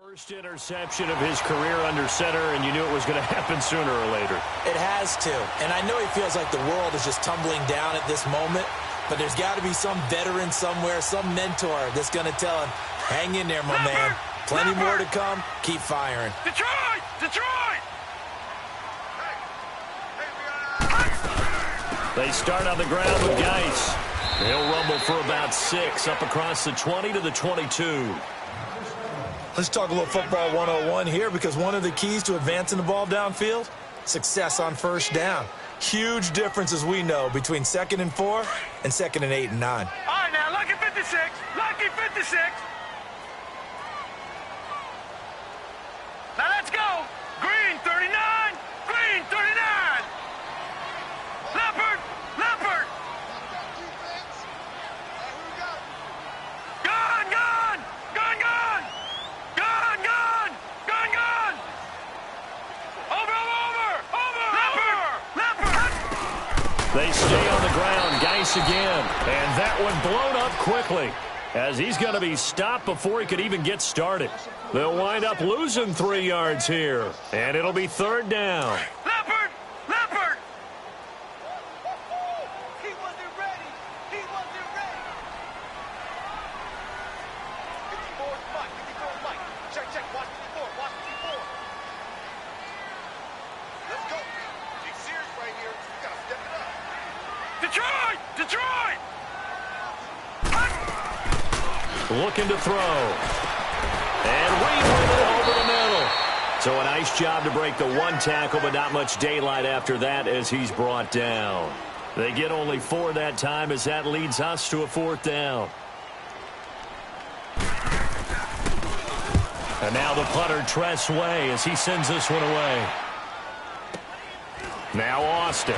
First interception of his career under center, and you knew it was going to happen sooner or later. It has to. And I know he feels like the world is just tumbling down at this moment, but there's got to be some veteran somewhere, some mentor that's going to tell him, hang in there, my man. Plenty more to come. Keep firing. Detroit! Detroit! They start on the ground with Geis. He'll rumble for about 6, up across the 20 to the 22. Let's talk a little football 101 here, because one of the keys to advancing the ball downfield, success on first down. Huge difference, as we know, between 2nd and 4 and 2nd and 8 and 9. All right, now, lucky 56. Lucky 56. Now, let's go. Green, 39. Green, 39. Leopard. Leopard. Gun, gun. Gun, gun. Gun, gun. Gun, gun. Over, over, over. Leopard. Leopard. They stay on the ground. Geis again. And that one blown up quickly, as he's going to be stopped before he could even get started. They'll wind up losing 3 yards here, and it'll be 3rd down. Leopard. Leopard. He wasn't ready. He wasn't ready. 54 Mike. 54 Mike. Check, check. Watch 54. Watch 54. Let's go. Big series right here. We got to step it up. Detroit. Detroit. Looking to throw. And Reed with it over the middle. So a nice job to break the 1 tackle, but not much daylight after that as he's brought down. They get only 4 that time, as that leads us to a 4th down. And now the punter, Tress Way, as he sends this one away. Now Austin.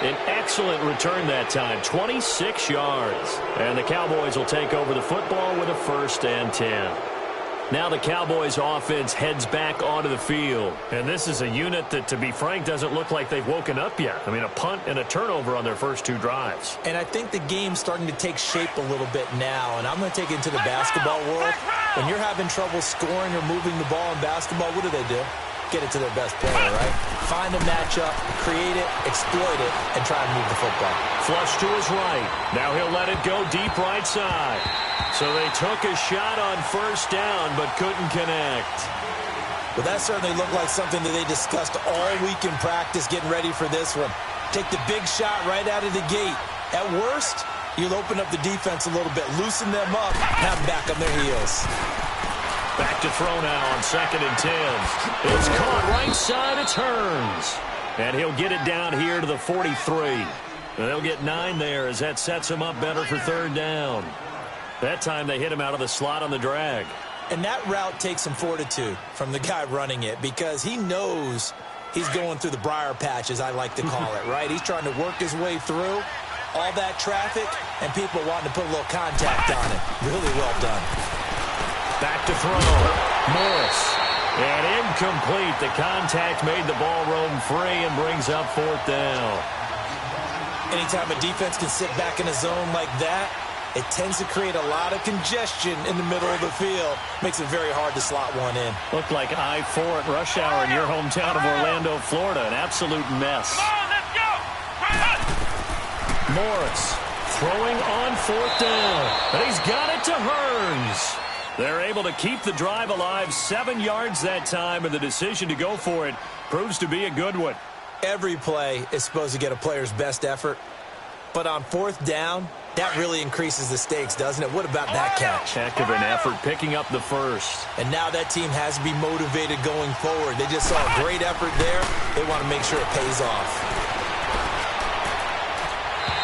An excellent return that time, 26 yards. And the Cowboys will take over the football with a 1st and 10. Now the Cowboys offense heads back onto the field. And this is a unit that, to be frank, doesn't look like they've woken up yet. I mean, a punt and a turnover on their first 2 drives. And I think the game's starting to take shape a little bit now, and I'm going to take it into the basketball world. When you're having trouble scoring or moving the ball in basketball, what do? Get it to their best player, right? Find a matchup, create it, exploit it, and try and move the football. Flush to his right. Now he'll let it go deep right side. So they took a shot on 1st down, but couldn't connect. Well, that certainly looked like something that they discussed all week in practice, getting ready for this one. Take the big shot right out of the gate. At worst, you'll open up the defense a little bit, loosen them up, have them back on their heels. Back to throw now on 2nd and 10. It's caught right side. It turns. And he'll get it down here to the 43. And they'll get 9 there, as that sets him up better for 3rd down. That time they hit him out of the slot on the drag. And that route takes some fortitude from the guy running it, because he knows he's going through the briar patch, as I like to call it, right? He's trying to work his way through all that traffic and people wanting to put a little contact on it. Really well done. Back to throw. Morris. And incomplete. The contact made the ball roam free and brings up 4th down. Anytime a defense can sit back in a zone like that, it tends to create a lot of congestion in the middle of the field. Makes it very hard to slot one in. Looked like I-4 at rush hour in your hometown of Orlando, Florida. An absolute mess. Come on, let's go. Morris throwing on 4th down. And he's got it to Hearns. They're able to keep the drive alive, 7 yards that time, and the decision to go for it proves to be a good one. Every play is supposed to get a player's best effort, but on 4th down, that really increases the stakes, doesn't it? What about that catch? Heck of an effort, picking up the 1st. And now that team has to be motivated going forward. They just saw a great effort there. They want to make sure it pays off.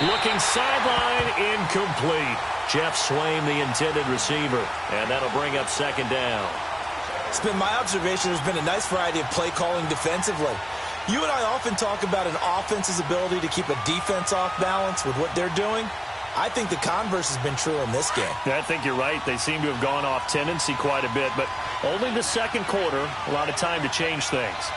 Looking sideline, incomplete. Jeff Swaim, the intended receiver, and that'll bring up 2nd down. It's been my observation there's been a nice variety of play calling defensively. You and I often talk about an offense's ability to keep a defense off balance with what they're doing. I think the converse has been true in this game. I think you're right. They seem to have gone off tendency quite a bit, but only the 2nd quarter, a lot of time to change things.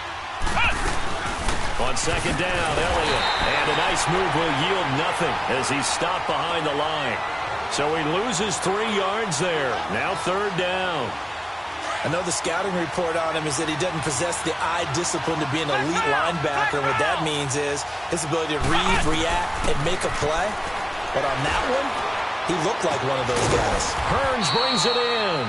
On second down, Elliott. And a nice move will yield nothing as he's stopped behind the line. So he loses 3 yards there. Now third down. I know the scouting report on him is that he doesn't possess the eye discipline to be an elite linebacker. And what that means is his ability to read, react, and make a play. But on that one, he looked like one of those guys. Hearns brings it in.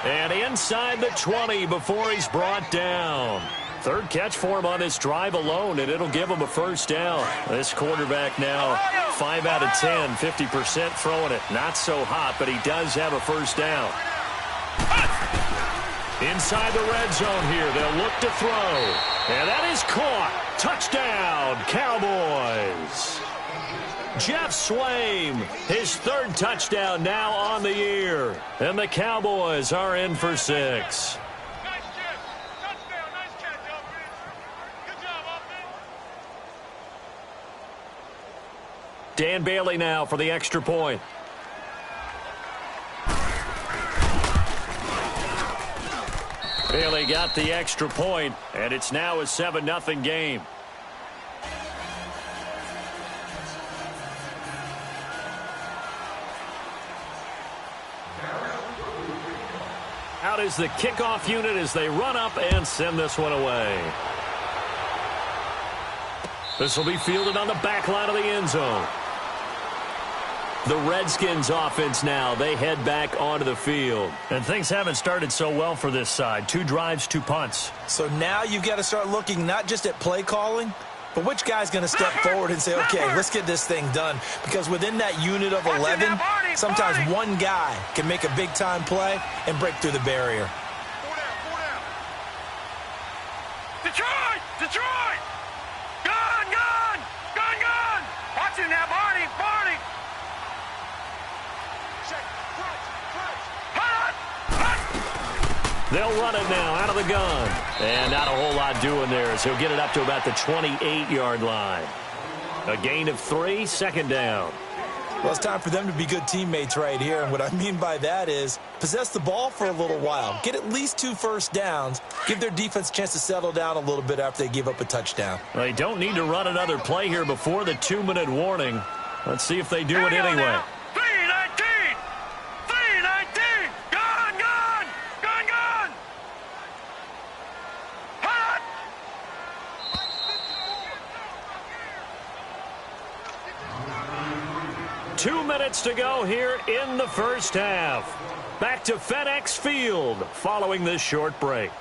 And inside the 20 before he's brought down. Third catch for him on this drive alone, and it'll give him a first down. This quarterback now 5 out of 10, 50% throwing it. Not so hot, but he does have a first down. Inside the red zone here, they'll look to throw. And that is caught. Touchdown, Cowboys. Jeff Swaim, his 3rd touchdown now on the year. And the Cowboys are in for 6. Nice catch. Touchdown. Nice catch, offense. Good job, offense. Dan Bailey now for the extra point. Bailey got the extra point, and it's now a 7-0 game. Out is the kickoff unit as they run up and send this one away. This will be fielded on the back line of the end zone. The Redskins offense now, they head back onto the field. And things haven't started so well for this side. 2 drives, 2 punts. So now you've got to start looking not just at play calling, but which guy's going to step forward and say, okay, let's get this thing done. Because within that unit of 11, sometimes one guy can make a big-time play and break through the barrier. 4 down. Detroit! Detroit! Gun! Gun! Gun! Gun! Watch it now, Barney! Barney! Check. Crunch. Hut! Hut! They'll run it now out of the gun. And not a whole lot doing there as he'll get it up to about the 28-yard line. A gain of 3, second down. Well, it's time for them to be good teammates right here. And what I mean by that is possess the ball for a little while. Get at least 2 first downs. Give their defense a chance to settle down a little bit after they give up a touchdown. They don't need to run another play here before the 2-minute warning. Let's see if they do it anyway. 319! 319! Gun! Gun! Gun! Gun! Hut! 2 minutes to go here in the first half. Back to FedEx Field following this short break.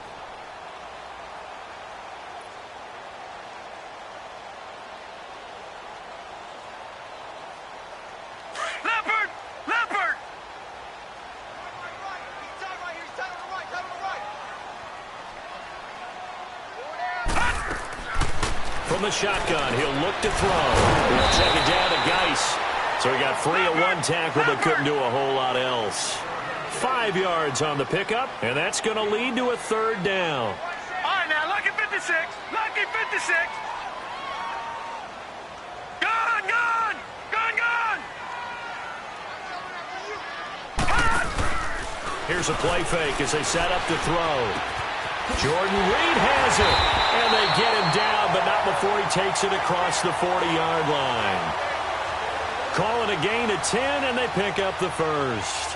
Leopard! Leopard! He's tied right here. He's tied on the right. Tied on the right. 4 down. From the shotgun, he'll look to throw. He'll check it down to Geis. So he got free of 1 tackle but couldn't do a whole lot else. 5 yards on the pickup, and that's going to lead to a third down. All right, now, lucky 56. Lucky 56. Gun! Gun! Gun! Gun! Hut! Here's a play fake as they set up to throw. Jordan Reed has it, and they get him down, but not before he takes it across the 40-yard line. Calling a gain of 10, and they pick up the first.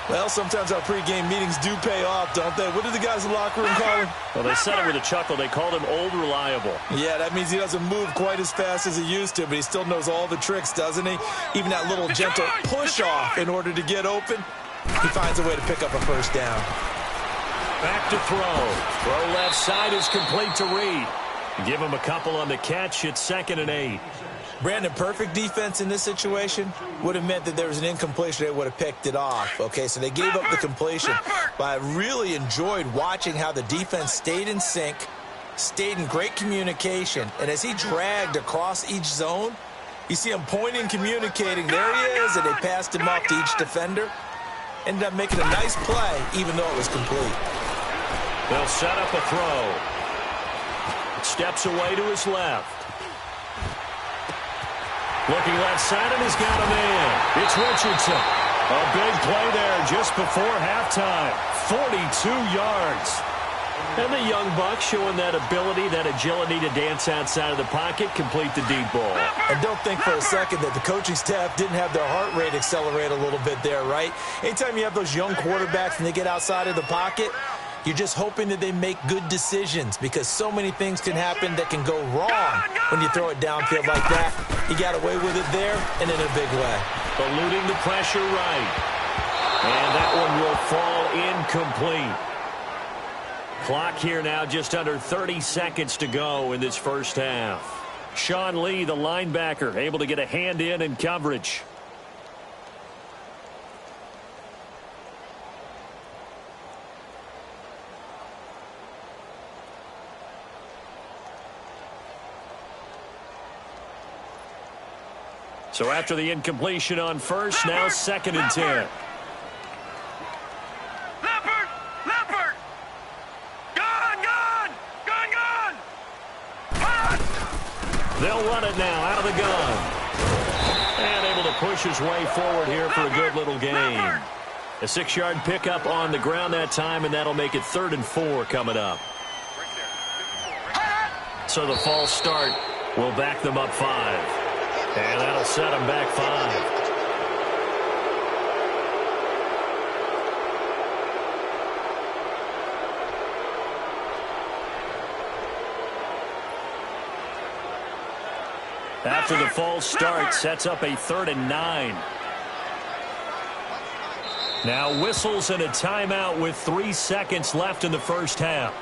Well, sometimes our pregame meetings do pay off, don't they? What do the guys in the locker room call him? Well, they said it with a chuckle. They called him Old Reliable. Yeah, that means he doesn't move quite as fast as he used to, but he still knows all the tricks, doesn't he? Even that little gentle push-off in order to get open, he finds a way to pick up a first down. Back to throw. Throw left side is complete to Reed. Give him a couple on the catch. It's 2nd and 8. Brandon, perfect defense in this situation would have meant that there was an incompletion. They would have picked it off. Okay, so they gave up the completion. But I really enjoyed watching how the defense stayed in sync, stayed in great communication. And as he dragged across each zone, you see him pointing, communicating. There he is, and they passed him off to each defender. Ended up making a nice play, even though it was complete. They'll set up a throw. Steps away to his left. Looking left side, and he's got a man. It's Richardson. A big play there just before halftime. 42 yards. And the young buck showing that ability, that agility to dance outside of the pocket, complete the deep ball. And don't think for a second that the coaching staff didn't have their heart rate accelerate a little bit there, right? Anytime you have those young quarterbacks and they get outside of the pocket, you're just hoping that they make good decisions because so many things can happen that can go wrong when you throw it downfield like that. He got away with it there and in a big way. Eluding the pressure right. And that one will fall incomplete. Clock here now just under 30 seconds to go in this first half. Sean Lee, the linebacker, able to get a hand in coverage. So after the incompletion on first, now 2nd and 10. They'll run it now out of the gun. And able to push his way forward here for a good little gain. A 6-yard pickup on the ground that time, and that'll make it 3rd and 4 coming up. So the false start will back them up 5. And that'll set them back 5. After the false start, sets up a 3rd and 9. Now whistles and a timeout with 3 seconds left in the first half.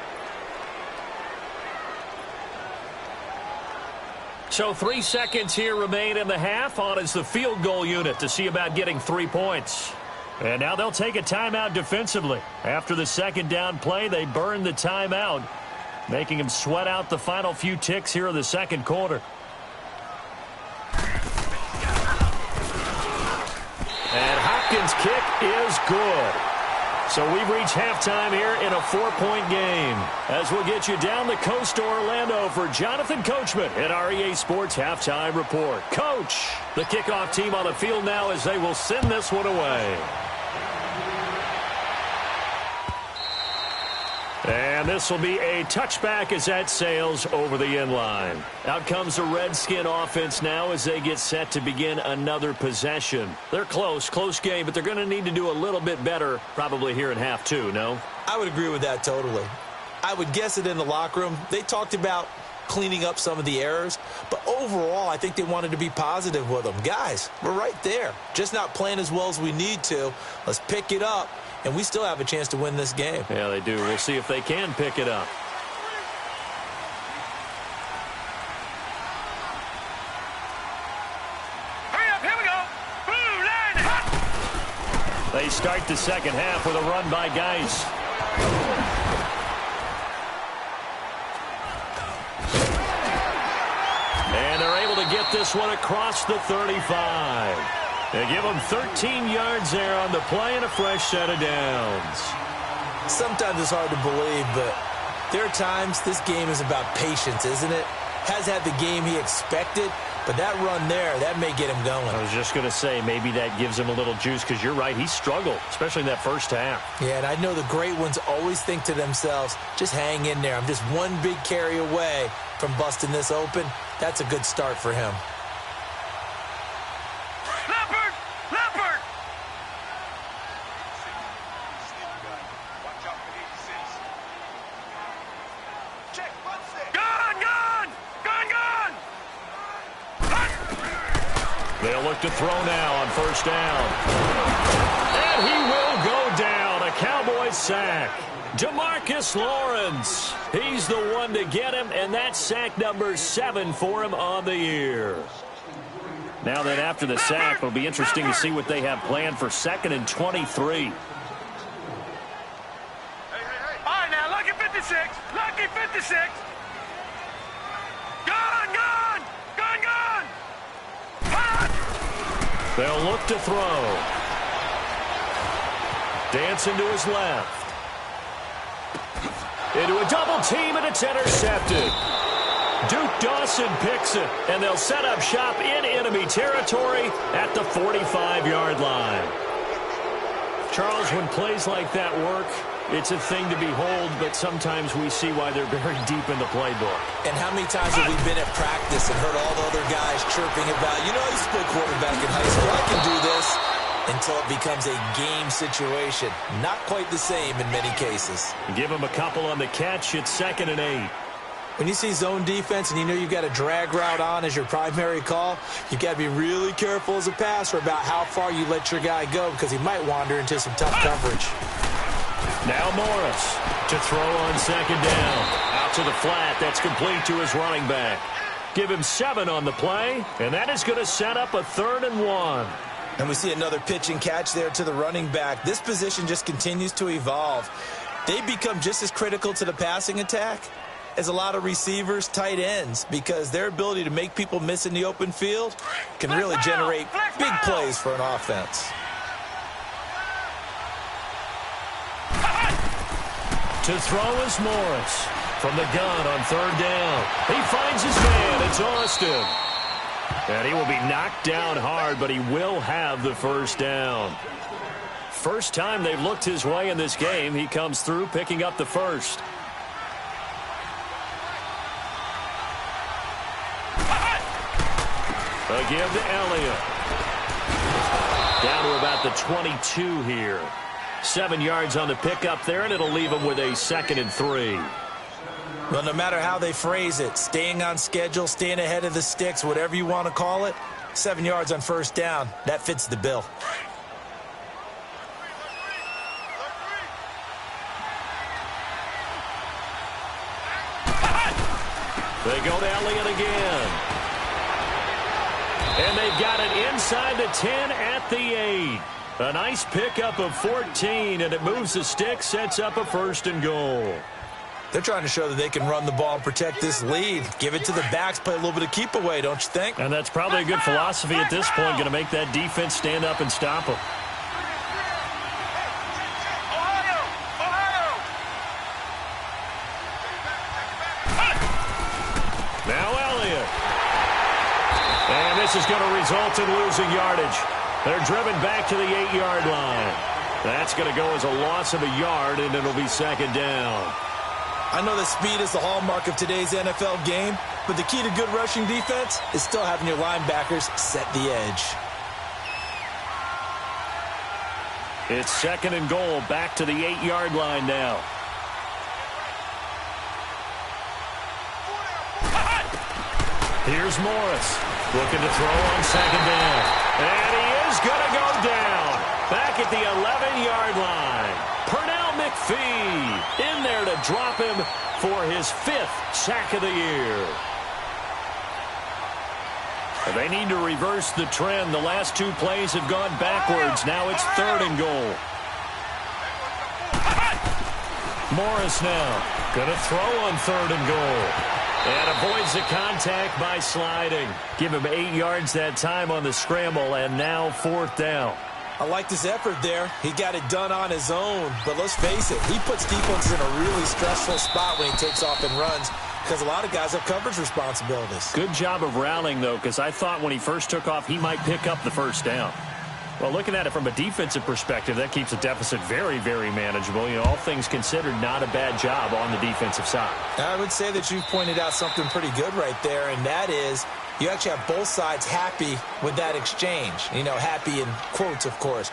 So 3 seconds here remain in the half. On is the field goal unit to see about getting 3 points. And now they'll take a timeout defensively. After the 2nd down play, they burn the timeout, making them sweat out the final few ticks here in the 2nd quarter. And Hopkins' kick is good. So we've reached halftime here in a 4-point game. As we'll get you down the coast to Orlando for Jonathan Coachman at our EA Sports Halftime Report. Coach, the kickoff team on the field now as they will send this one away. And this will be a touchback as that sails over the end line. Out comes the Redskin offense now as they get set to begin another possession. They're close game, but they're going to need to do a little bit better probably here in half 2, no? I would agree with that totally. I would guess it in the locker room. They talked about cleaning up some of the errors, but overall I think they wanted to be positive with them. Guys, we're right there. Just not playing as well as we need to. Let's pick it up. And we still have a chance to win this game. Yeah, they do. We'll see if they can pick it up. Hurry up, here we go. Blue line hot. They start the 2nd half with a run by Geis. And they're able to get this one across the 35. They give them 13 yards there on the play and a fresh set of downs. Sometimes it's hard to believe, but there are times this game is about patience, isn't it? Has had the game he expected, but that run there, that may get him going. I was just going to say, maybe that gives him a little juice because you're right, he struggled, especially in that first half. Yeah, and I know the great ones always think to themselves, just hang in there. I'm just one big carry away from busting this open. That's a good start for him. They'll look to throw now on first down. And he will go down. A Cowboys sack. DeMarcus Lawrence. He's the one to get him, and that's sack number 7 for him on the year. Now then, after the sack, it'll be interesting to see what they have planned for 2nd and 23. All right, now, lucky 56. Lucky 56. Gone. They'll look to throw. Dancing to his left. Into a double team, and it's intercepted. Duke Dawson picks it, and they'll set up shop in enemy territory at the 45-yard line. Charles, when plays like that work, It's a thing to behold, but sometimes we see why they're very deep in the playbook. And how many times have we been at practice and heard all the other guys chirping about, you know, I used to play quarterback in high school, I can do this, until it becomes a game situation. Not quite the same in many cases. Give them a couple on the catch. It's 2nd and 8. When you see zone defense and you know you've got a drag route on as your primary call, you've got to be really careful as a passer about how far you let your guy go because he might wander into some tough coverage. Now Morris to throw on 2nd down. Out to the flat. That's complete to his running back. Give him 7 on the play, and that is going to set up a 3rd and 1. And we see another pitch and catch there to the running back. This position just continues to evolve. They become just as critical to the passing attack as a lot of receivers, tight ends, because their ability to make people miss in the open field can really generate big plays for an offense. To throw is Morris from the gun on 3rd down. He finds his man. It's Austin. And he will be knocked down hard, but he will have the 1st down. First time they've looked his way in this game. He comes through picking up the 1st. A give to Elliott. Down to about the 22 here. 7 yards on the pickup there, and it'll leave him with a 2nd and 3. Well, no matter how they phrase it, staying on schedule, staying ahead of the sticks, whatever you want to call it, 7 yards on 1st down, that fits the bill. They go to Elliott again. And they've got it inside the 10 at the 8. A nice pickup of 14, and it moves the stick, sets up a 1st and goal. They're trying to show that they can run the ball and protect this lead. Give it to the backs, play a little bit of keep away, don't you think? And that's probably a good philosophy at this point, going to make that defense stand up and stop them. Now Elliott. And this is going to result in losing yardage. They're driven back to the 8-yard line. That's going to go as a loss of a yard, and it'll be 2nd down. I know that speed is the hallmark of today's NFL game, but the key to good rushing defense is still having your linebackers set the edge. It's 2nd and goal, back to the 8-yard line now. Here's Morris, looking to throw on 2nd down. And he is going to go down, back at the 11-yard line. Pernell McPhee in there to drop him for his 5th sack of the year. They need to reverse the trend. The last 2 plays have gone backwards. Now it's 3rd and goal. Morris now going to throw on 3rd and goal. And avoids the contact by sliding. Give him 8 yards that time on the scramble, and now 4th down. I like this effort there. He got it done on his own, but let's face it, he puts defenses in a really stressful spot when he takes off and runs because a lot of guys have coverage responsibilities. Good job of rallying, though, because I thought when he first took off, he might pick up the 1st down. Well, looking at it from a defensive perspective, that keeps the deficit very, very manageable. You know, all things considered, not a bad job on the defensive side. I would say that you've pointed out something pretty good right there, and that is you actually have both sides happy with that exchange. You know, happy in quotes, of course.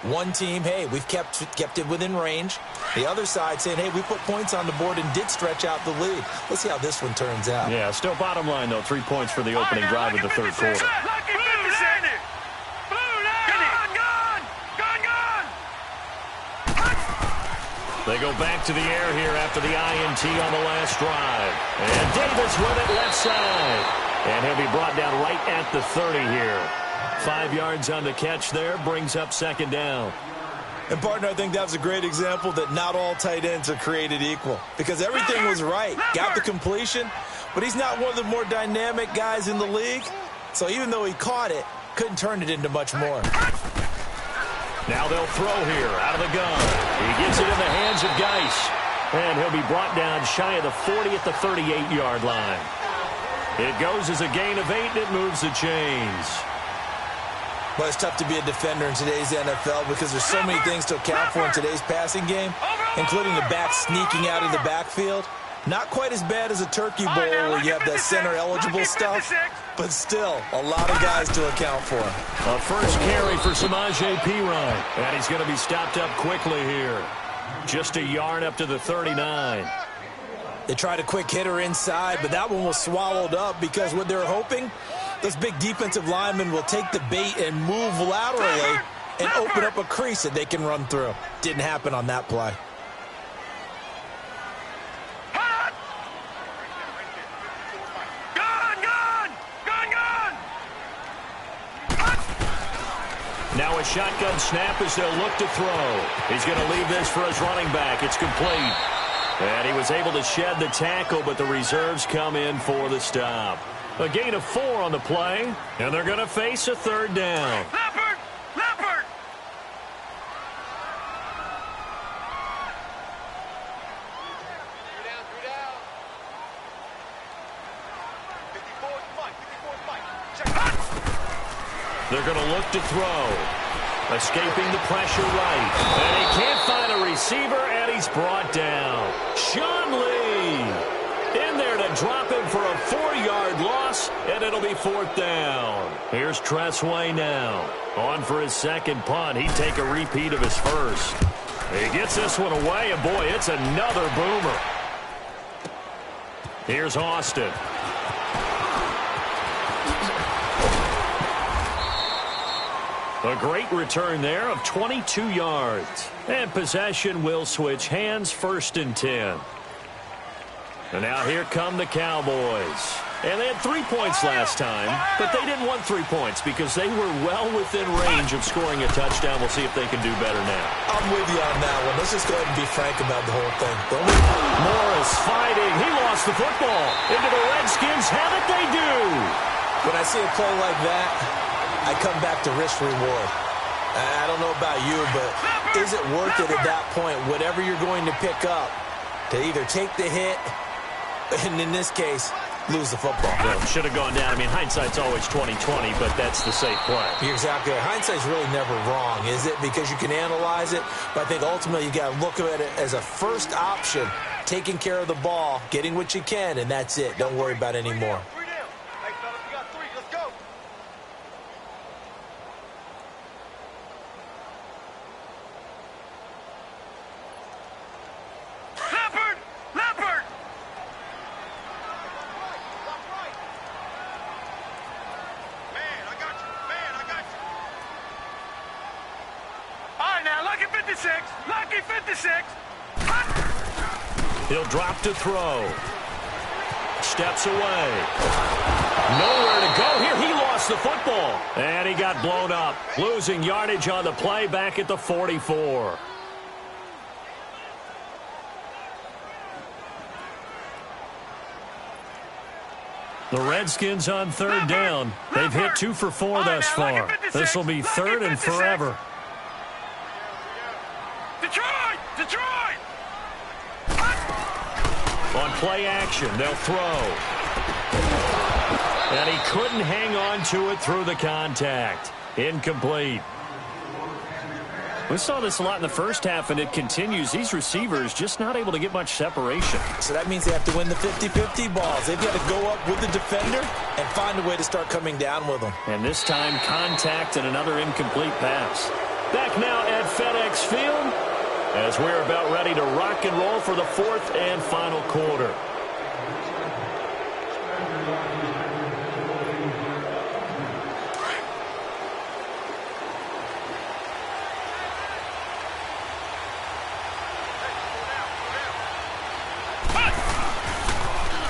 One team, hey, we've kept it within range. The other side saying, hey, we put points on the board and did stretch out the lead. Let's see how this one turns out. Yeah, still bottom line, though, 3 points for the opening drive of the 3rd quarter. They go back to the air here after the INT on the last drive. And Davis with it left side. And he'll be brought down right at the 30 here. 5 yards on the catch there, brings up 2nd down. And, partner, I think that was a great example that not all tight ends are created equal. Because everything was right. Got the completion, but he's not one of the more dynamic guys in the league. So even though he caught it, couldn't turn it into much more. Now they'll throw here out of the gun. He gets it in the hands of Geis. And he'll be brought down shy of the 40 at the 38-yard line. It goes as a gain of 8, and it moves the chains. Well, it's tough to be a defender in today's NFL because there's so many things to account for in today's passing game. including the back sneaking out of the backfield. Not quite as bad as a turkey bowl where you have that center-eligible stuff, but still, a lot of guys to account for. A first carry for Samaje Perine, and he's going to be stopped up quickly here. Just a yard up to the 39. They tried a quick hitter inside, but that one was swallowed up because what they're hoping, those big defensive linemen will take the bait and move laterally and open up a crease that they can run through. Didn't happen on that play. Now a shotgun snap as they'll look to throw. He's going to leave this for his running back. It's complete. And he was able to shed the tackle, but the reserves come in for the stop. A gain of 4 on the play, and they're going to face a third down. Leopard! Leopard! Three down. 54's Mike. 54's Mike. Check. They're going to look to throw. Escaping the pressure right. And he can't find a receiver, and he's brought down. Sean Lee in there to drop him for a 4-yard loss, and it'll be 4th down. Here's Tressway now. On for his second punt. He'd take a repeat of his first. He gets this one away, and boy, it's another boomer. Here's Austin. A great return there of 22 yards. And possession will switch hands, 1st and 10. And now here come the Cowboys. And they had 3 points last time, but they didn't want 3 points because they were well within range of scoring a touchdown. We'll see if they can do better now. I'm with you on that one. Let's just go ahead and be frank about the whole thing. Morris fighting. He lost the football. Into the Redskins. Have it they do. When I see a play like that, I come back to risk-reward. I don't know about you, but is it worth it at that point, whatever you're going to pick up, to either take the hit, and in this case, lose the football? Well, should have gone down. I mean, hindsight's always 20/20, but that's the safe play. You're exactly right. Hindsight's really never wrong, is it? Because you can analyze it, but I think ultimately you got to look at it as a first option, taking care of the ball, getting what you can, and that's it. Don't worry about any more. 3 down. Hey, fellas, we got 3. Let's go. Leopard! Leopard! Man, I got you. Man, I got you. All right, now, lucky 56. Lucky 56. He'll drop to throw. Steps away. Nowhere to go here. He lost the football. And he got blown up. Losing yardage on the play back at the 44. The Redskins on 3rd down. They've hit 2 for 4 thus far. This will be 3rd and forever. Detroit! Detroit! On play action, they'll throw. And he couldn't hang on to it through the contact. Incomplete. We saw this a lot in the first half, and it continues. These receivers just not able to get much separation. So that means they have to win the 50-50 balls. They've got to go up with the defender and find a way to start coming down with them. And this time, contact and another incomplete pass. Back now at FedEx Field as we're about ready to rock and roll for the 4th and final quarter.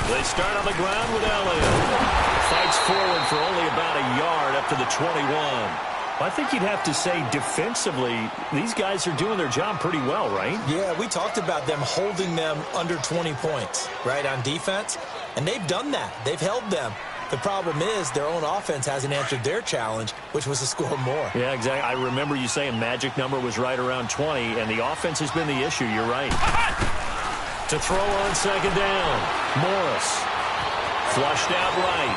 They start on the ground with Elliott. Fights forward for only about a yard up to the 21. I think you'd have to say defensively, these guys are doing their job pretty well, right? Yeah, we talked about them holding them under 20 points, right, on defense. And they've done that. They've held them. The problem is their own offense hasn't answered their challenge, which was to score more. Yeah, exactly. I remember you saying magic number was right around 20, and the offense has been the issue. You're right. To throw on 2nd down, Morris. Flushed out right.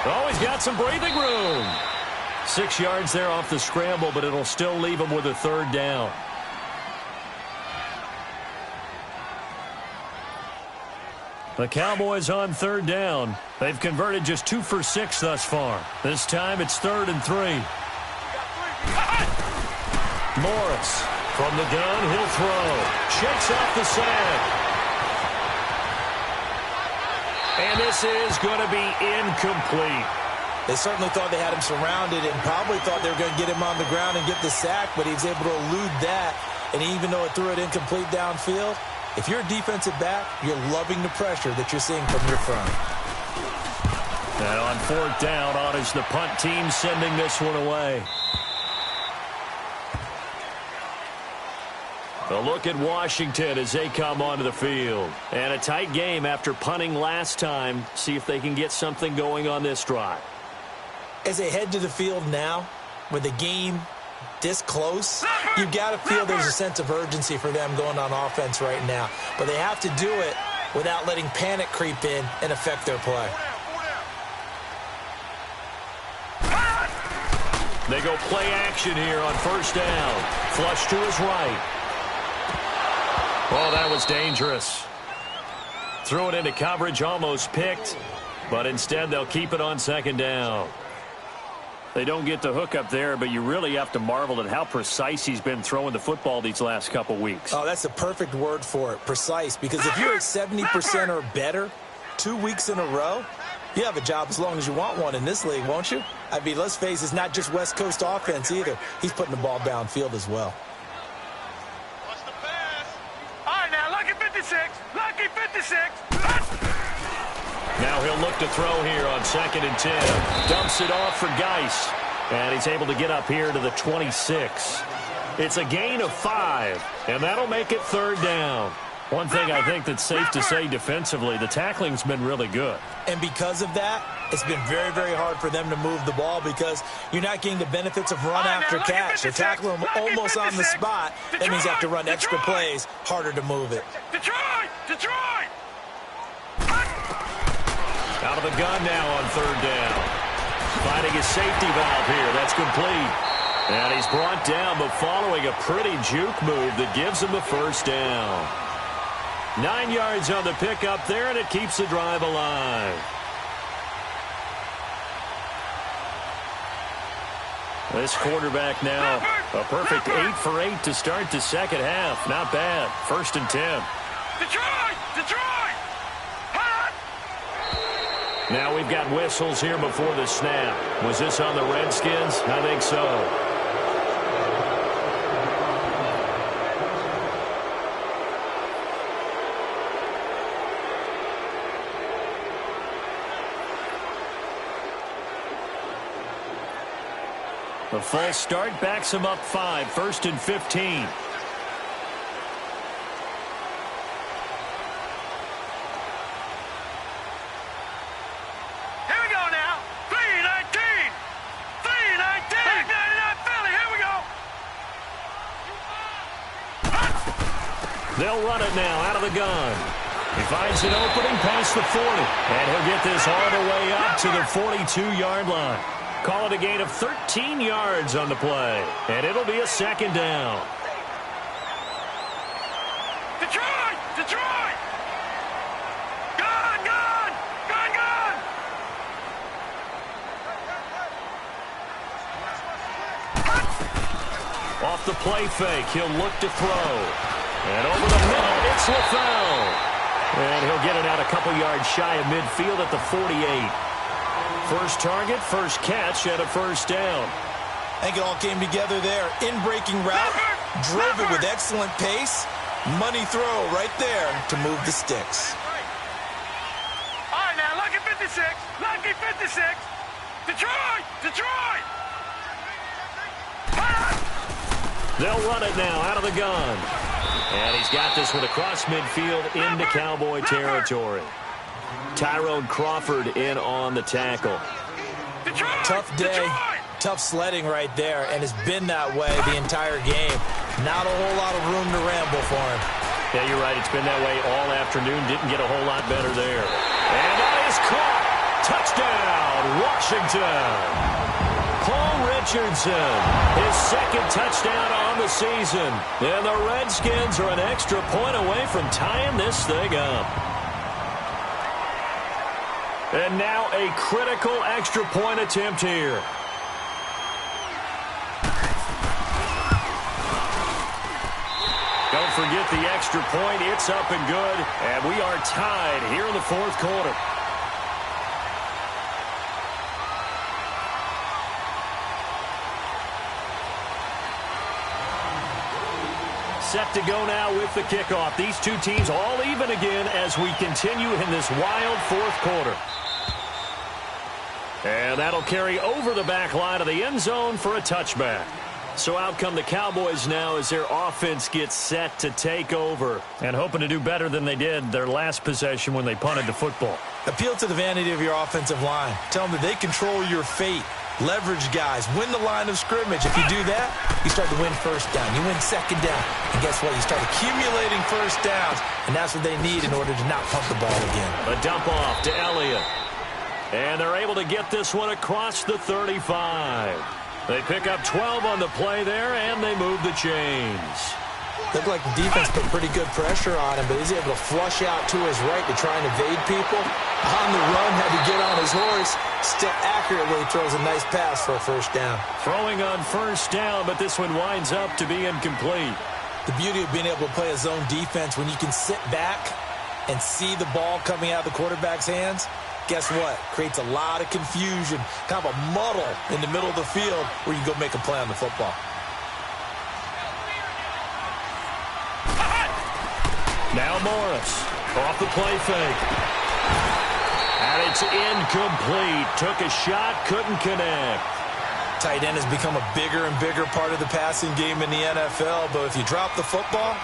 Oh, he's got some breathing room. 6 yards there off the scramble, but it'll still leave him with a 3rd down. The Cowboys on third down. They've converted just 2 for 6 thus far. This time it's 3rd and 3. Morris from the gun, he'll throw. Shakes off the sack. And this is going to be incomplete. They certainly thought they had him surrounded and probably thought they were going to get him on the ground and get the sack, but he was able to elude that. And even though it threw it incomplete downfield, if you're a defensive back, you're loving the pressure that you're seeing from your front. And on 4th down, on is the punt team sending this one away. A look at Washington as they come onto the field. And a tight game after punting last time. See if they can get something going on this drive. As they head to the field now, with the game this close, you've got to feel there's a sense of urgency for them going on offense right now. But they have to do it without letting panic creep in and affect their play. They go play action here on 1st down. Flush to his right. Oh, that was dangerous. Threw it into coverage, almost picked. But instead, they'll keep it on 2nd down. They don't get the hook up there, but you really have to marvel at how precise he's been throwing the football these last couple weeks. Oh, that's the perfect word for it, precise. Because if you're at 70% or better 2 weeks in a row, you have a job as long as you want one in this league, won't you? I mean, let's face it, it's not just West Coast offense either. He's putting the ball downfield as well. What's the pass? All right, now, lucky 56. Lucky 56. Now he'll look to throw here on 2nd and 10. Dumps it off for Geis. And he's able to get up here to the 26. It's a gain of 5. And that'll make it 3rd down. One thing I think that's safe to say defensively, the tackling's been really good. And because of that, it's been very, very hard for them to move the ball because you're not getting the benefits of run after catch. They're tackling them almost on the spot. That means you have to run extra plays, harder to move it. Detroit! Detroit! Out of the gun now on 3rd down. Finding his safety valve here. That's complete. And he's brought down, but following a pretty juke move that gives him the 1st down. 9 yards on the pickup there, and it keeps the drive alive. This quarterback now, a perfect 8 for 8 to start the 2nd half. Not bad. 1st and 10. Detroit! Detroit! Hot! Now we've got whistles here before the snap. Was this on the Redskins? I think so. The false start backs him up 5. 1st and 15. Here we go now. 3-19. 3-19. 99 Philly. Here we go. They'll run it now out of the gun. He finds an opening past the 40. And he'll get this all the way up to the 42-yard line. Call it a gain of 13 yards on the play. And it'll be a 2nd down. Detroit! Detroit! Gun! Gun! Gun! Gun! Off the play fake, he'll look to throw. And over the middle, it's LaFell. And he'll get it out a couple yards shy of midfield at the 48. First target, first catch, and a 1st down. I think it all came together there. In-breaking route, drove it with excellent pace. Money throw right there to move the sticks. All right, now, lucky 56. Lucky 56. Detroit! Detroit! They'll run it now out of the gun. And he's got this one across midfield into Cowboy territory. Tyrone Crawford in on the tackle. Detroit! Tough day, Detroit! tough sledding right there, and has been that way the entire game. Not a whole lot of room to ramble for him. Yeah, you're right. It's been that way all afternoon. Didn't get a whole lot better there. And that is caught. Touchdown, Washington. Paul Richardson, his 2nd touchdown on the season. And the Redskins are an extra point away from tying this thing up. And now a critical extra point attempt here. Don't forget the extra point. It's up and good. And we are tied here in the fourth quarter. Set to go now with the kickoff. These two teams all even again as we continue in this wild fourth quarter. And that'll carry over the back line of the end zone for a touchback. So out come the Cowboys now as their offense gets set to take over and hoping to do better than they did their last possession when they punted the football. Appeal to the vanity of your offensive line. Tell them that they control your fate. Leverage guys. Win the line of scrimmage. If you do that, you start to win first down. You win second down. And guess what? You start accumulating first downs, and that's what they need in order to not pump the ball again. A dump off to Elliott. And they're able to get this one across the 35. They pick up 12 on the play there, and they move the chains. Looked like the defense put pretty good pressure on him, but he's able to flush out to his right to try and evade people. On the run, had to get on his horse. Still accurately throws a nice pass for a first down. Throwing on first down, but this one winds up to be incomplete. The beauty of being able to play a zone defense when you can sit back and see the ball coming out of the quarterback's hands, guess what? Creates a lot of confusion, kind of a muddle in the middle of the field where you go make a play on the football. Now Morris off the play fake. And it's incomplete. Took a shot, couldn't connect. Tight end has become a bigger and bigger part of the passing game in the NFL, but if you drop the football,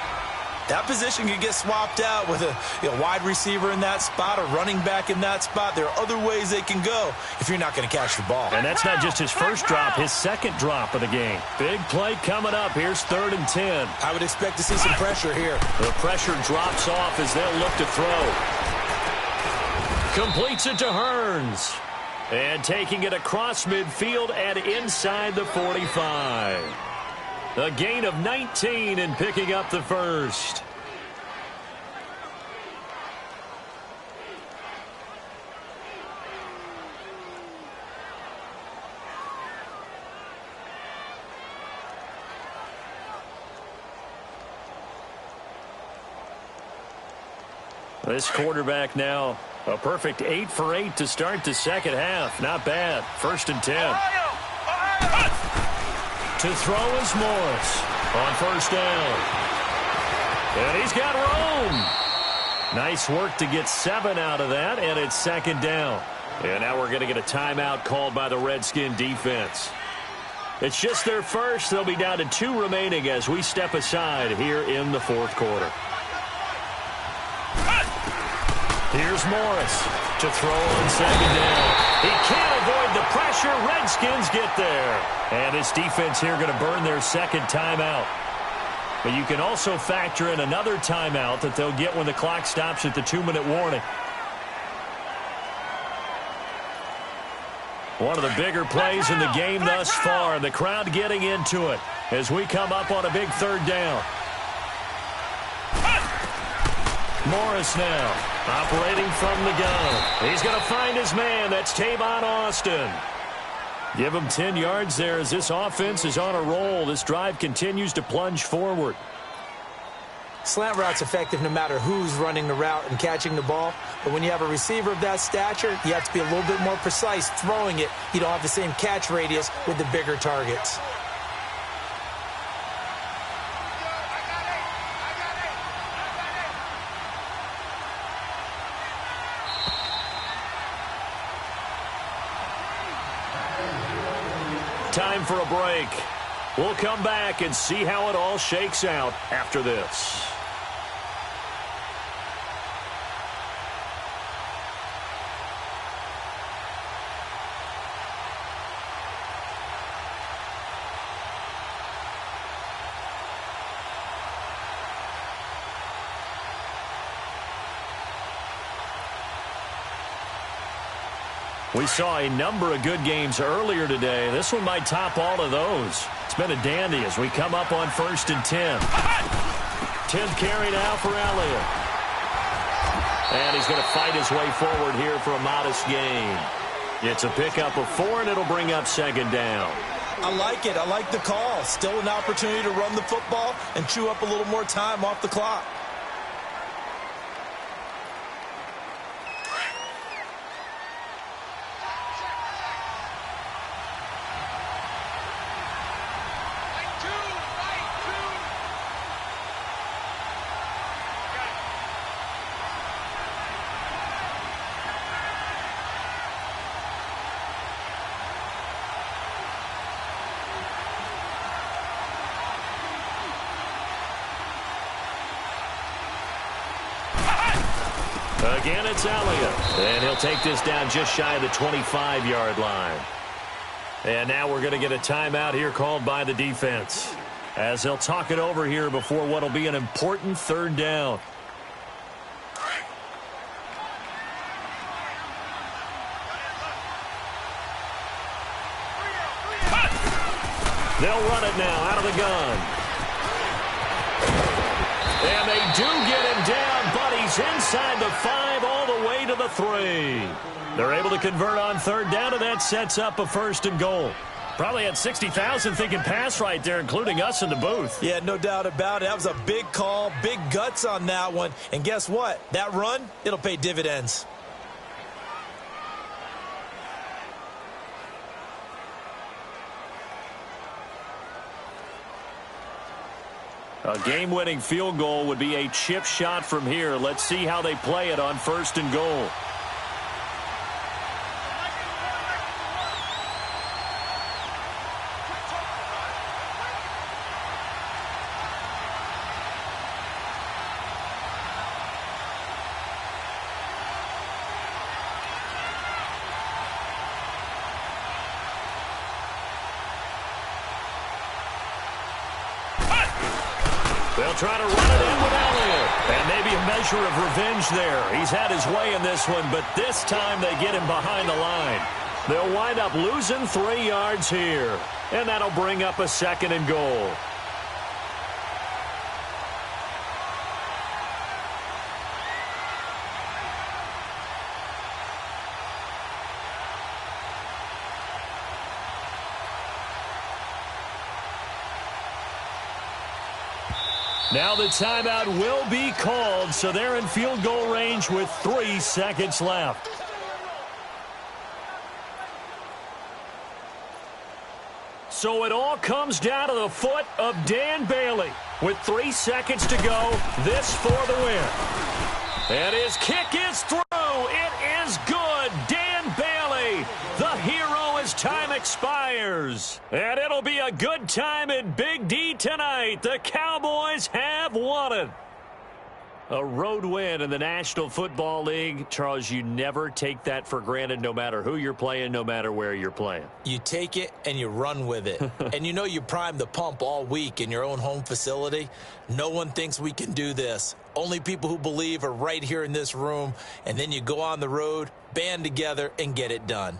that position could get swapped out with a wide receiver in that spot, a running back in that spot. There are other ways they can go if you're not going to catch the ball. And that's not just his first drop, his second drop of the game. Big play coming up. Here's 3rd and 10. I would expect to see some pressure here. The pressure drops off as they'll look to throw. Completes it to Hearns. And taking it across midfield and inside the 45. A gain of 19 and picking up the first. This quarterback now a perfect 8 for 8 to start the second half. Not bad. 1st and 10. To throw is Morris on first down. And he's got room. Nice work to get 7 out of that, and it's 2nd down. And now we're going to get a timeout called by the Redskin defense. It's just their first. They'll be down to 2 remaining as we step aside here in the 4th quarter. Here's Morris to throw on 2nd down. He can't avoid the pressure. Redskins get there. And this defense here going to burn their 2nd timeout. But you can also factor in another timeout that they'll get when the clock stops at the 2-minute warning. One of the bigger plays in the game thus far. The crowd getting into it as we come up on a big 3rd down. Morris now operating from the gun. He's going to find his man. That's Tavon Austin. Give him 10 yards there as this offense is on a roll. This drive continues to plunge forward. Slant route's effective no matter who's running the route and catching the ball. But when you have a receiver of that stature, you have to be a little bit more precise throwing it. You don't have the same catch radius with the bigger targets. Time for a break. We'll come back and see how it all shakes out after this. We saw a number of good games earlier today. This one might top all of those. It's been a dandy as we come up on 1st and 10. 10th carry now for Elliott. And he's going to fight his way forward here for a modest gain. It's a pickup of 4, and it'll bring up second down. I like it. I like the call. Still an opportunity to run the football and chew up a little more time off the clock. Again, it's Elliott. And he'll take this down just shy of the 25-yard line. And now we're going to get a timeout here called by the defense, as they'll talk it over here before what will be an important third down. They'll run it now out of the gun. And they do get him down, but he's inside the 5 all the way to the 3. They're able to convert on third down, and that sets up a 1st and goal. Probably had 60,000 thinking pass right there, including us in the booth. Yeah, no doubt about it. That was a big call, big guts on that one. And guess what? That run, it'll pay dividends. A game-winning field goal would be a chip shot from here. Let's see how they play it on 1st and goal. They'll try to run it in with Elliott. And maybe a measure of revenge there. He's had his way in this one, but this time they get him behind the line. They'll wind up losing 3 yards here. And that'll bring up a 2nd and goal. Now the timeout will be called, so they're in field goal range with 3 seconds left. So it all comes down to the foot of Dan Bailey. With 3 seconds to go, this for the win. And his kick is through. It is good. Dan Bailey, the hero as time expires. And it'll be a good time in Big D tonight. The Cowboys have won it. A road win in the National Football League. Charles, you never take that for granted, no matter who you're playing, no matter where you're playing. You take it and you run with it. And you know you primed the pump all week in your own home facility. No one thinks we can do this. Only people who believe are right here in this room. And then you go on the road, band together, and get it done.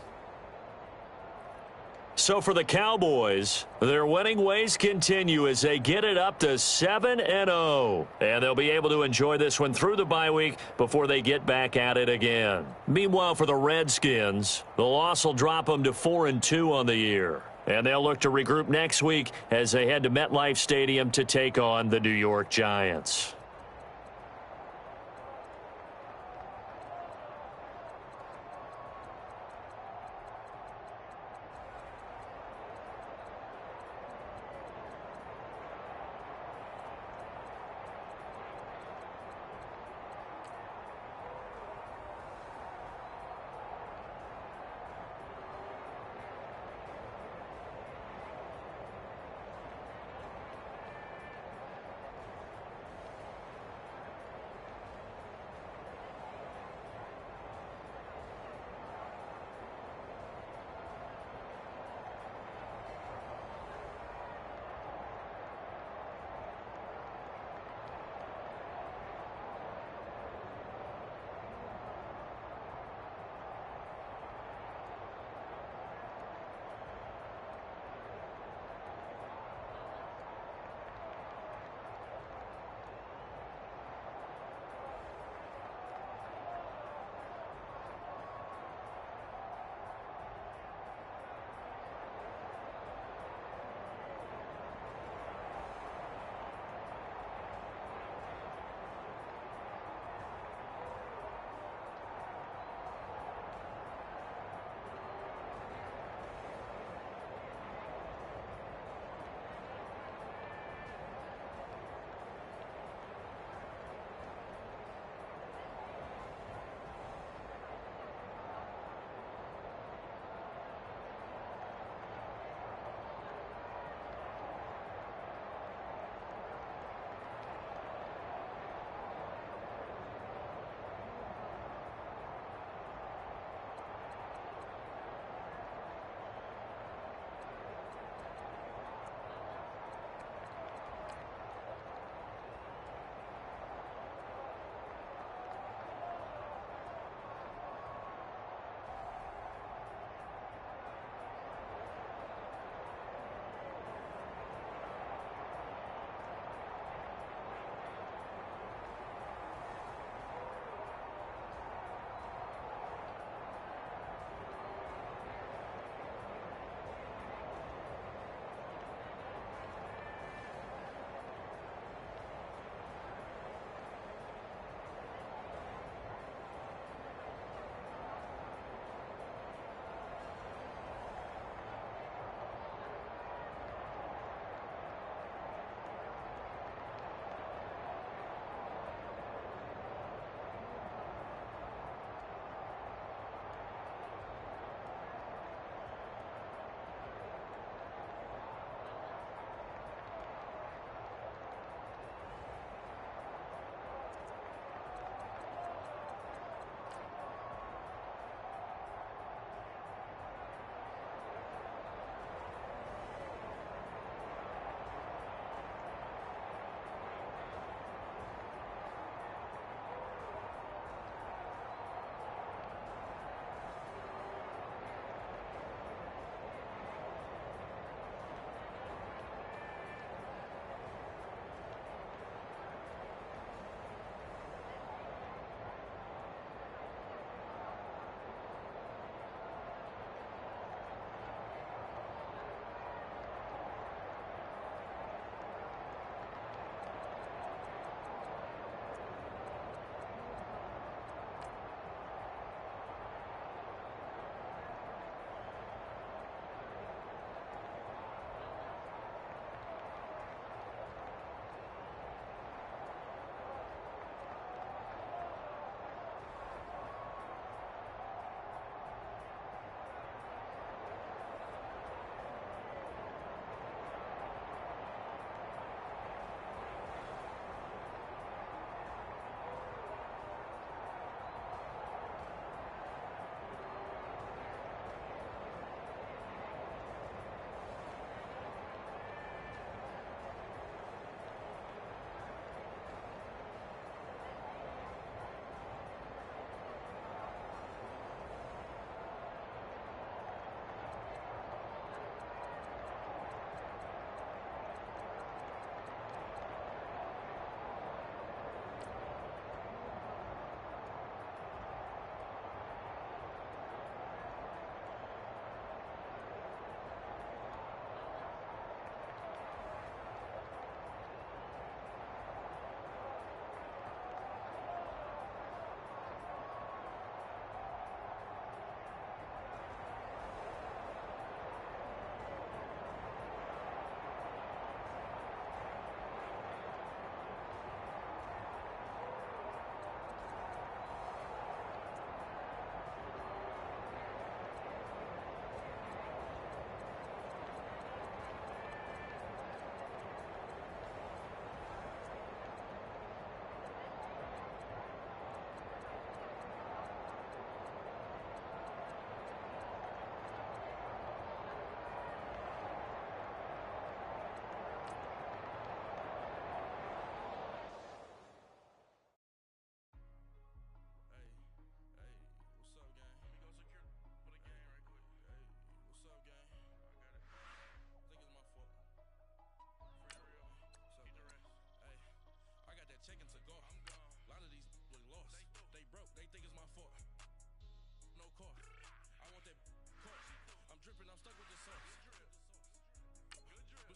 So for the Cowboys, their winning ways continue as they get it up to 7-0. And they'll be able to enjoy this one through the bye week before they get back at it again. Meanwhile, for the Redskins, the loss will drop them to 4-2 on the year. And they'll look to regroup next week as they head to MetLife Stadium to take on the New York Giants.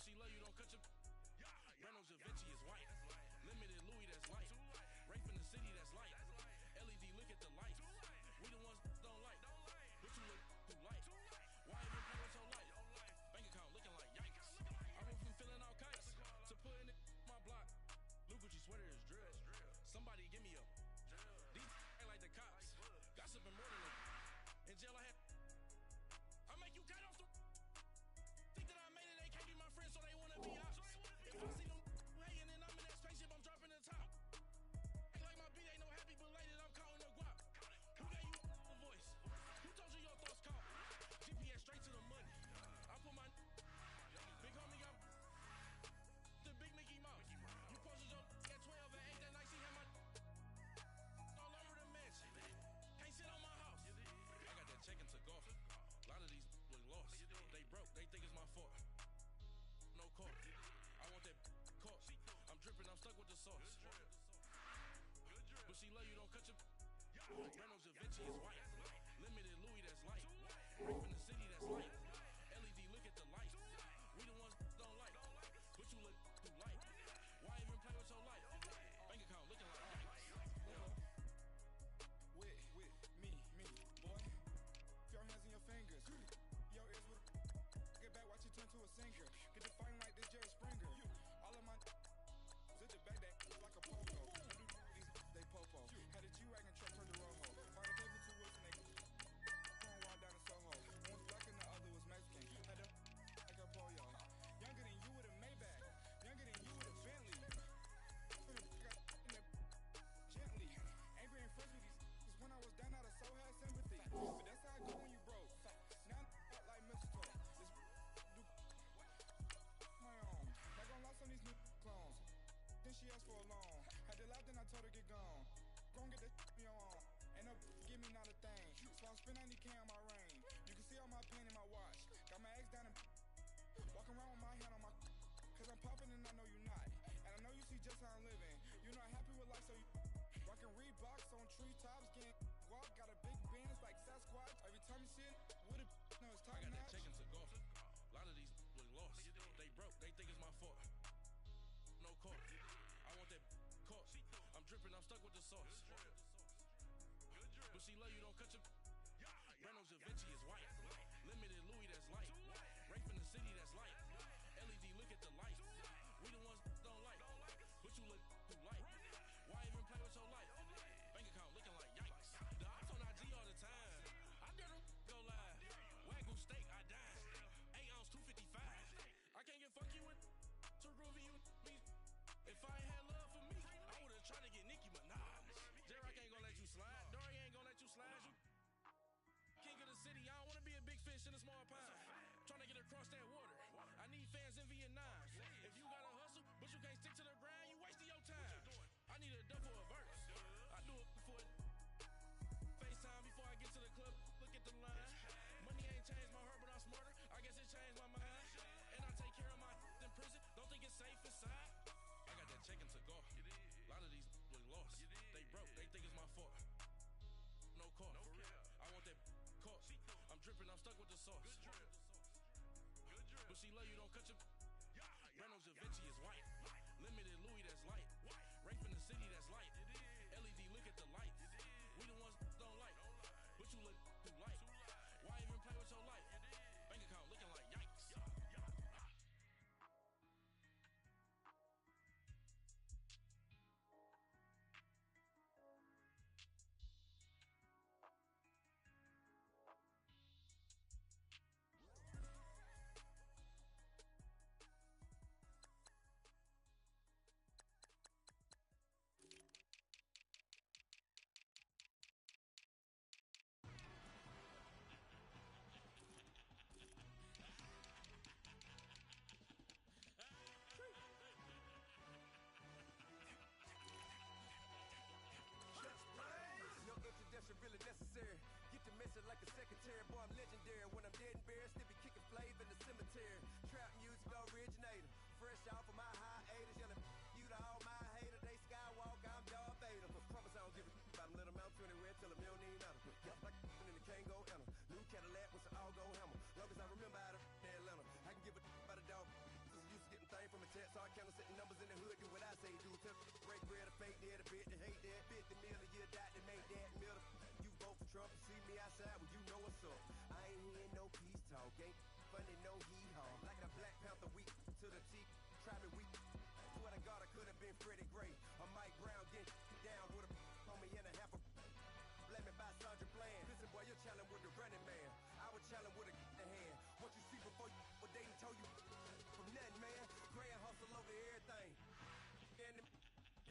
she love you, don't cut your. Reynolds Da Vinci is white. Limited Louis, that's light. Rape in the city, that's light. LED, look at the lights. We the ones don't like. But you look too light. Why even play with so light? Bank account looking like yikes. I went from filling out kites to putting it in my block. Blue Gucci sweater is drill. Somebody give me a. These ain't like the cops. Gossiping more than a. In jail I had. I make you cut off the. Think that I made it, they can't be my friends, so they wanna be ops. If I see them hating and I'm in that spaceship, I'm dropping the top. Ain't like my beat ain't no happy belated, I'm counting the guap. Who gave you a voice? Who told you your thoughts count? GPS straight to the money. I put my big homie got the big Mickey Mouse. You posted your at 12 and 8 that night, she had my all over the mansion. Can't sit on my house. I got that check into golf. A lot of these look lost. They broke, they think it's my fault. No call. I want that caught. I'm dripping, I'm stuck with the sauce. But she love you, don't cut your. Reynolds Da Vinci is white. Limited Louis, that's light. Rape in the city, that's light. LED, look at the lights. We the ones don't like. But you look too light. Why even play with so light? Bank account looking like With me, boy. Your hands in your fingers. Your ears with get back, watch you turn to a singer. Get the fighting like this Jerry Springer. All of my sit the back that like a pogo. They popo. Had a G-Wagon truck turned to Rojo. Marty gave me 2 wheels and they going wild down in Soho. One was black and the other was Mexican. Had a like a pollo. Younger than you with a Maybach. Younger than you with a Bentley. Gently. Angry and friends with these. When I was down out of soul had sympathy. But that's how I go when you broke. Now I'm out like mistletoe. This do my own. Not gonna lost on these new clones. Then she asked for a loan. Had to laugh, then I told her get gone. Gon' get that me on. Ain't no give me not a thing. So I spend 90K on my ring. You can see all my pain in my watch. Got my ex down and walking around with my hand on my. Cause I'm popping and I know you not. And I know you see just how I'm living. You're not happy with life, so you. Rockin' Reeboks on treetops, getting walk, got a big bands like Sasquatch. Every time you see it, with it, no, it's top I got notch. that check into golf. A lot of these look lost. They broke, they think it's my fault. No call. I want that caught. I'm dripping, I'm stuck with the sauce. But she love you, don't cut your. Reynolds Da Vinci is white. Limited Louis, that's light. Rape in the city, that's light. LED, look at the lights. We the ones don't like. But you look too light. Why even play with so light? Bank account looking like yikes. The ops on IG all the time. I dare them go live. Wagyu steak, I dine. 8 ounce, 255. I can't get funky with too groovy you me. If I ain't had love for me, I would've tried to get Nicki Minaj. J-Rock ain't gonna let you slide. Dory ain't gonna let you slide. You king of the city, I don't wanna be a big fish in a small pond. Trying to get across that water. I need fans in Vietnam. If you gotta hustle, but you can't stick to the grind, you wasting your time. I need a dub for a verse. I do it before FaceTime before I get to the club. Look at the line. Money ain't changed my heart, but I'm smarter. I guess it changed my mind. And I take care of my in prison. Don't think it's safe inside. I got that check into golf. A lot of these look lost. They broke, they think it's my fault. No call. I want that caught. I'm dripping, I'm stuck with the sauce. But she love you, don't cut your. Reynolds Da Vinci is white. Limited Louis, that's light. Rape in the city, that's light. LED, look at the lights. We the ones don't like. But you look too light. Why even play with so light? Bank account looking like yikes. No introduction really necessary. Get the message like a secretary. Boy, I'm legendary. When I'm dead and buried, still be kicking flavor in the cemetery. Trap music originator. Fresh off of my hiatus. Yelling you to all my haters. They skywalk, I'm Darth Vader. Promise I don't give a about them. Let them out 20 red till a million ain't out of it. Yup, like in the Kango Anna. New Cadillac with some all-go hammer. Long as I remember out of Atlanta. I can give a about a dog. Used say do to break bread, a fake dead, a bit to hate that, 50 million, you die to make that middle. You vote for Trump, you see me outside, well, you know what's up. I ain't hearing no peace talk, ain't funny, no hee-haw. Like a Black Panther weak to the teeth, try me weak. Swear to God, I could have been Freddie Gray. Or Mike Brown getting down with a on me and a half a blame me by Sandra Bland. Listen, boy, you're challenging with the running man. I was challenging with a hand. What you see before you, what they done told you from nothing, man. Grand hustle over everything. And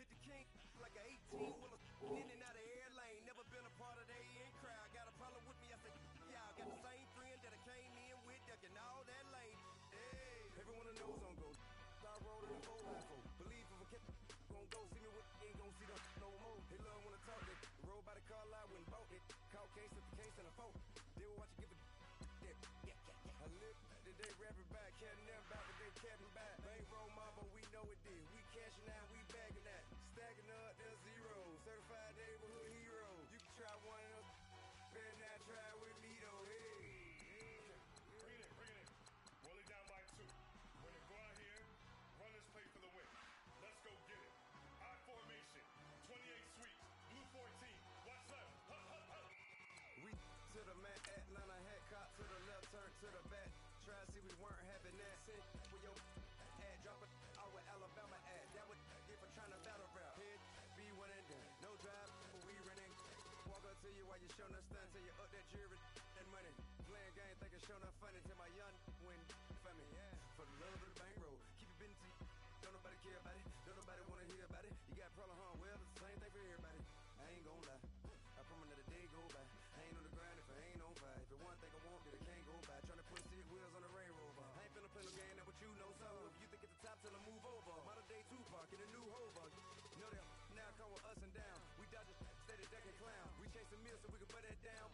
hit the king like an 18 wheeler in and out of air lane. Never been a part of the in crowd. Got a problem with me? I said, y'all got the same friend that I came in with, ducking all that lane. Hey, everyone knows on go. I roll in the 4x4. Believe if I kept gon' go see me with ain't gon' see them no more. They love when I talk it. Roll by the car lot when bought it. Call case at the case and a phone. They will watch you give a that. I live today rapping back, catting them back, but they capping back. Ain't roll mama, we know it did. We cashing out, we bagging that. Stacking up, there's zero. Certified neighborhood hero. You can try one of them. Better not try with me though. Hey. Bring it in. Roll it down by 2. We're gonna go out here, run this play for the win. Let's go get it. I formation, 28 sweeps, blue 14. Watch left. Hut. We to the man, Atlanta hat cop to the left, turn to the back. Try to see we weren't having that. Sit with your ad, drop it out with Alabama ad. That would get for trying to battle rap. Head, be one and done. No drive, but we running. Walk up to you while you showing us stun till you up that jury and money. Playing game, thinking showing up funny till my young win for me. Yeah. For the love of the bankroll, keep it been to you. Don't nobody care about it. Don't nobody wanna hear about it. You got problem, huh? Well, it's the same thing for everybody. I ain't gon' lie. I promise that a day go by. I ain't on the grind if I ain't on fire. If it one thing I want, then it can't go by. Tryna put 6 wheels on the railroad. I ain't finna play no game, that what you know. So if you think at the top till I move over. Modern day Tupac in a new hover. Know that now come with us and down. We dodge a steady deck and clown. We chase a meal so we can put that down.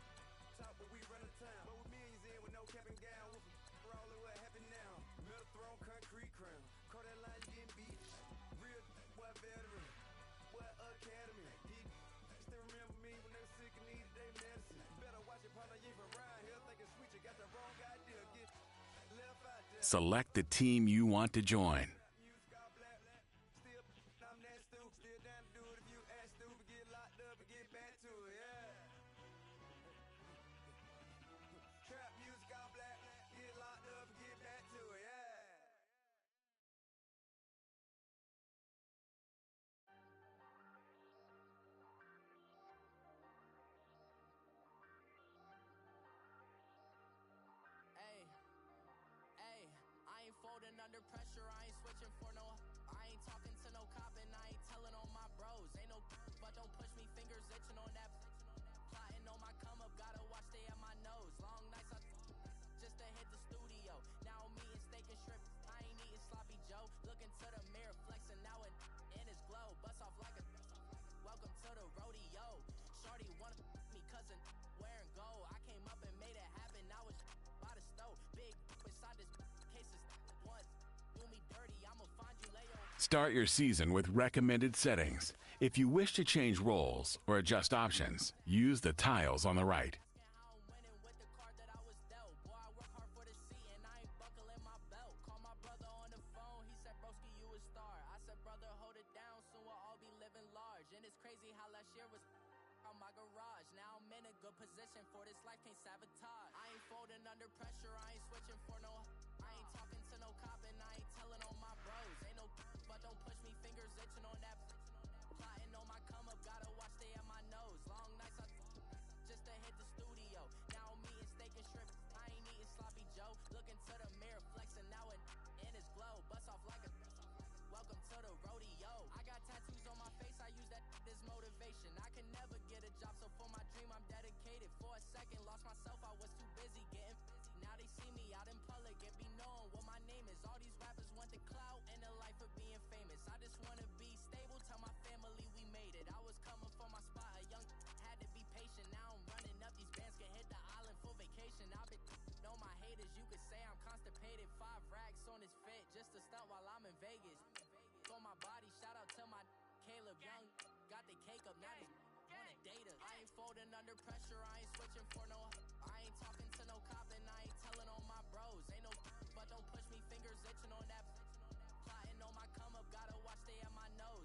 Top, but we run the town. But with millions in with no cap and gown. We're all in what happened now. Metal throne, concrete crown. Call that line, you getting beat. Real, what veteran. What academy. Still remember me when they were sick and needed their medicine. Better watch it, partner, you from around here thinking sweet, you got the wrong idea. Get left out there. Select the team you want to join. Still, I'm that stupid. Still down to do it if you ask stupid. Get locked up and get back to it, yeah. Trap music all black. Get locked up and get back to it, yeah. Hey, I ain't folding under pressure, I ain't switching for no. I ain't talking to no cop and I ain't telling on my bros. Ain't no but don't push me, fingers itching on that. Plotting on my come up, gotta watch stay at my nose. Long nights I just to hit the studio. Now I'm eating steak and shrimp, I ain't eating sloppy Joe. Looking to the mirror, flexing now and in his glow. Bust off like a welcome to the rodeo. Shorty wanna me cousin wearing gold. I came up and made it happen, now it's by the stove. Big inside this cases once. Do me dirty, I'ma find you later. Start your season with recommended settings. If you wish to change roles or adjust options, use the tiles on the right. How I'm winning with the card that I was dealt. Boy, I work hard for the seat and I ain't buckling my belt. Call my brother on the phone, he said, broski, you a star. I said, brother, hold it down, soon we'll all be living large. And it's crazy how last year was on my garage. Now I'm in a good position for this life, can't sabotage. I ain't folding under pressure, I ain't switching for no. I ain't talking to no cop and I ain't telling on my bros. Ain't no but don't push me, fingers itching on that. Plotting on my come up, gotta watch stay at my nose. Long nights I just to hit the studio. Now I'm eating steak and shrimp, I ain't eating sloppy Joe. Looking to the mirror, flexing now and in his glow. Bust off like a welcome to the rodeo. I got tattoos on my face, I use that as motivation. I can never get a job, so for my dream I'm dedicated. For a second, lost myself, I was too busy getting busy. Now they see me out in public and be knowing what my name is. All these rappers want the clout and the life of being famous. I just wanna be stable, tell my family we made it. I was coming for my spot, a young had to be patient. Now I'm running up, these bands can hit the island for vacation. I've been on my haters, you could say I'm constipated. 5 racks on his fit, just to stunt while I'm in Vegas. On my body, shout out to my Caleb Young. Got the cake up, now he's on a data. I ain't folding under pressure, I ain't switching for no. I ain't talking to no cop and I ain't telling on my bros. Ain't no but don't push me, fingers itching on that. Plotting on my come up, gotta watch stay at my nose.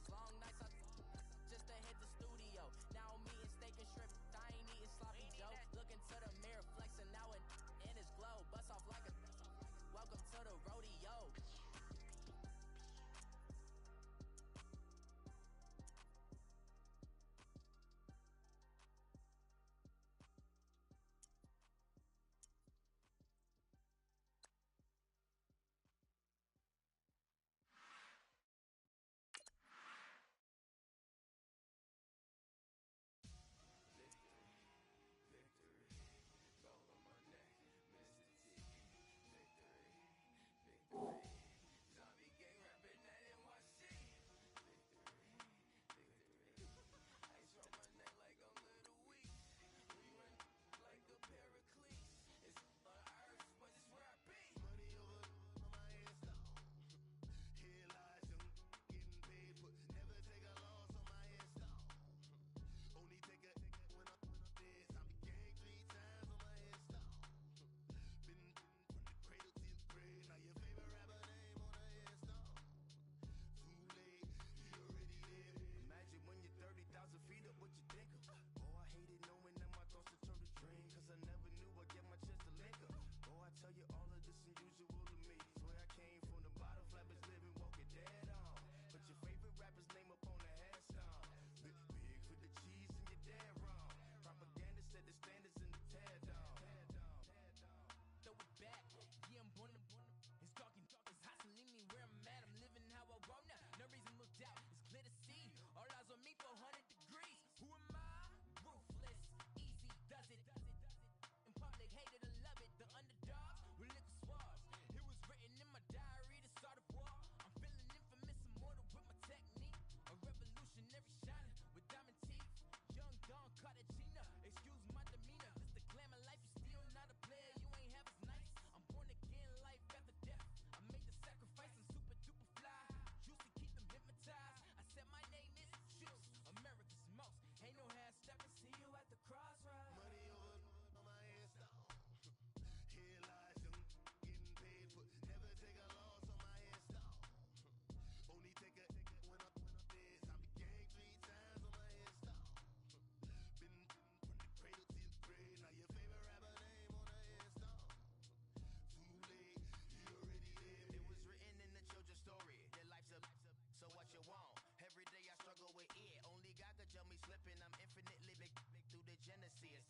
catch me slipping, I'm infinitely big through the Genesis.